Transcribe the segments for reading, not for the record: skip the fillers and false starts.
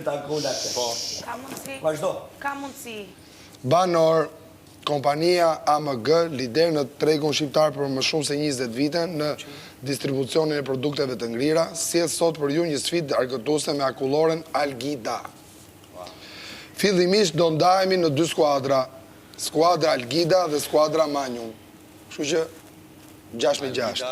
Ka mundësi. Vazhdo. Ka mundësi. Banor, kompania AMG, lider në tregun shqiptar për më shumë se 20 vite në distribucionin e produkteve të ngrira, sjell sot për ju një sfidë argëtuese me akulloren Algida. Fillimisht do ndahemi në 2 skuadra, skuadra Algida dhe skuadra Magnum. Kështu që 6-6.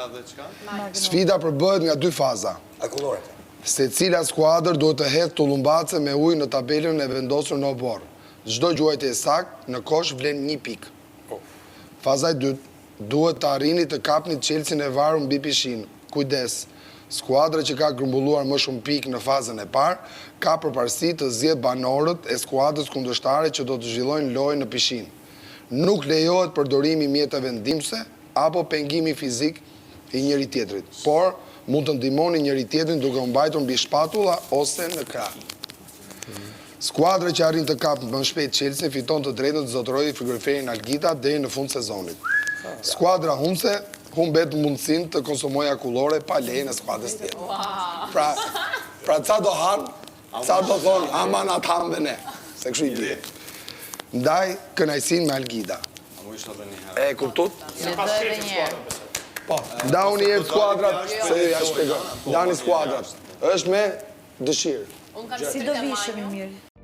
Sfida përbëhet nga 2 faza. Akulloret. Se cila skuadër duhet të hedhë tullumbace me ujë në tabelën e vendosur në obor. Çdo gjuajtje e saktë në kosh vlen 1 pikë. Faza e dytë, duhet të arrini të kapni Chelsea-n e varur mbi pishinë. Kujdes, skuadra që ka grumbulluar më shumë pikë në fazën e parë ka përparësi të zgjedhë banorët e skuadrës kundërshtare që do të zhvillojnë lojën në pishinë. Nuk lejohet përdorimi mjeteve ndihmëse apo pengimi fizik i njëri tjetrit, por mund të ndihmoni njëri tjetrin duke u mbajtur mbi shpatulla ose në krah. Skuadra që arrin të kapë më shpejt Chelsea fiton të drejtën të zotërojë frigoriferin Algida deri në fund sezonit. Skuadra humbse humbet mundësinë të konsumojë akullore pa lejen e skuadrës tjetër. Pra ca do han, ca do thonë aman atë ham dhe ne, se kështu i bie. Ndaj kënaqësinë me Algida. E kuptot? Po, ndau një herë skuadrat, se ja shpjegoj. Ndani skuadrat. Është me dëshirë. Si do vishëm mirë?